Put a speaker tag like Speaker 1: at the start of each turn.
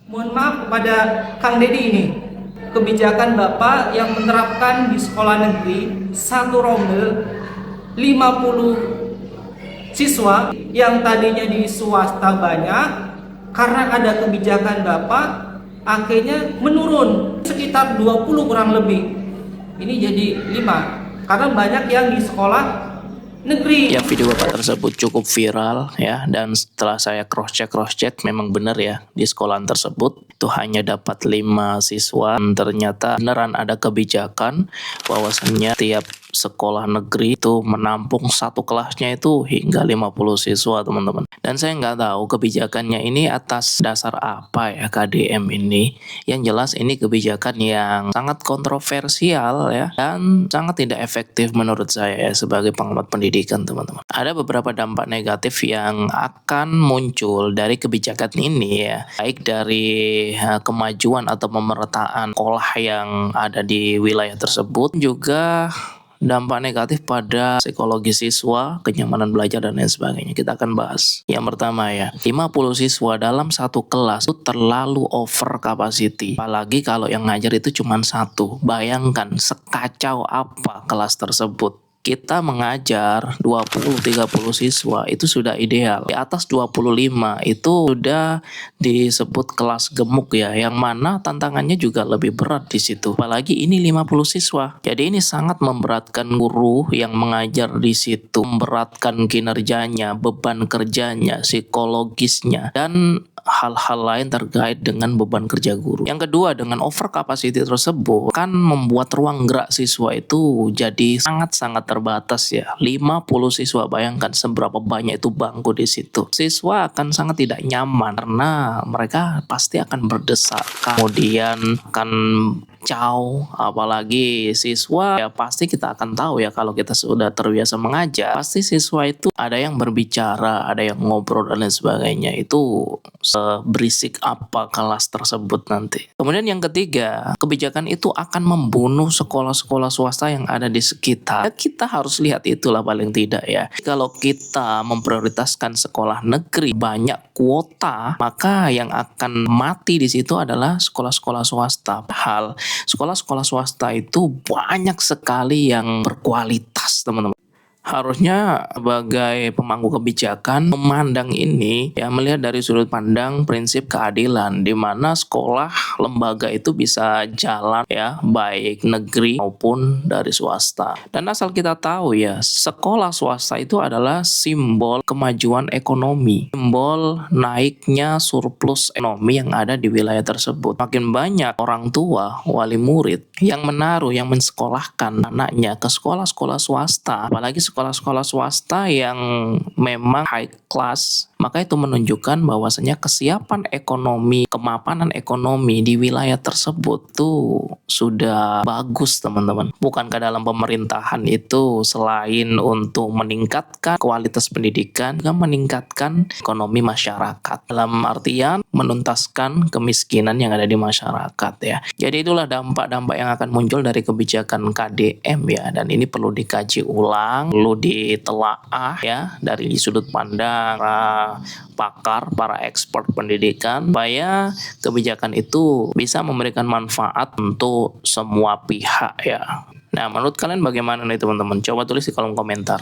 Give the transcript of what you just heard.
Speaker 1: Mohon maaf kepada Kang Deddy ini. Kebijakan Bapak yang menerapkan di sekolah negeri satu rombel 50 siswa yang tadinya di swasta banyak, karena ada kebijakan Bapak akhirnya menurun sekitar 20 kurang lebih. Ini jadi 5 karena banyak yang di sekolah negeri.
Speaker 2: Ya, video bapak tersebut cukup viral ya, dan setelah saya cross check memang benar ya, di sekolah tersebut itu hanya dapat 5 siswa. Ternyata beneran ada kebijakan bahwasannya tiap sekolah negeri itu menampung satu kelasnya itu hingga 50 siswa, teman-teman. Dan saya nggak tahu kebijakannya ini atas dasar apa ya, KDM ini. Yang jelas ini kebijakan yang sangat kontroversial ya, dan sangat tidak efektif menurut saya ya, sebagai pengamat pendidikan, teman-teman. Ada beberapa dampak negatif yang akan muncul dari kebijakan ini ya, baik dari kemajuan atau pemerataan sekolah yang ada di wilayah tersebut, juga dampak negatif pada psikologi siswa, kenyamanan belajar dan lain sebagainya. Kita akan bahas. Yang pertama ya, 50 siswa dalam satu kelas itu terlalu over capacity. Apalagi kalau yang ngajar itu cuma satu. Bayangkan sekacau apa kelas tersebut. Kita mengajar 20-30 siswa itu sudah ideal. Di atas 25 itu sudah disebut kelas gemuk ya, yang mana tantangannya juga lebih berat di situ. Apalagi ini 50 siswa. Jadi ini sangat memberatkan guru yang mengajar di situ, memberatkan kinerjanya, beban kerjanya, psikologisnya, dan hal-hal lain terkait dengan beban kerja guru. Yang kedua, dengan over capacity tersebut kan membuat ruang gerak siswa itu jadi sangat-sangat terbatas ya. 50 siswa, bayangkan seberapa banyak itu bangku di situ. Siswa akan sangat tidak nyaman karena mereka pasti akan berdesakan, kemudian akan jauh. Apalagi siswa ya, pasti kita akan tahu ya, kalau kita sudah terbiasa mengajar, pasti siswa itu ada yang berbicara, ada yang ngobrol dan lain sebagainya. Itu seberisik apa kelas tersebut nanti. Kemudian yang ketiga, kebijakan itu akan membunuh sekolah-sekolah swasta yang ada di sekitar. Kita harus lihat itulah paling tidak ya. Kalau kita memprioritaskan sekolah negeri banyak kuota, maka yang akan mati di situ adalah sekolah-sekolah swasta. Hal sekolah-sekolah swasta itu banyak sekali yang berkualitas, teman-teman. Harusnya sebagai pemangku kebijakan memandang ini ya, melihat dari sudut pandang prinsip keadilan, di mana sekolah lembaga itu bisa jalan ya, baik negeri maupun dari swasta. Dan asal kita tahu ya, sekolah swasta itu adalah simbol kemajuan ekonomi, simbol naiknya surplus ekonomi yang ada di wilayah tersebut. Makin banyak orang tua, wali murid yang menaruh, yang mensekolahkan anaknya ke sekolah-sekolah swasta, apalagi sekolah-sekolah swasta yang memang high class, maka itu menunjukkan bahwasanya kesiapan ekonomi, kemapanan ekonomi di wilayah tersebut tuh sudah bagus, teman-teman. Bukankah dalam pemerintahan itu selain untuk meningkatkan kualitas pendidikan, juga meningkatkan ekonomi masyarakat, dalam artian menuntaskan kemiskinan yang ada di masyarakat ya. Jadi itulah dampak-dampak yang akan muncul dari kebijakan KDM ya, dan ini perlu dikaji ulang, perlu ditelaah ya, dari sudut pandang para pakar, para expert pendidikan, supaya kebijakan itu bisa memberikan manfaat untuk semua pihak ya. Nah, menurut kalian bagaimana nih, teman-teman? Coba tulis di kolom komentar.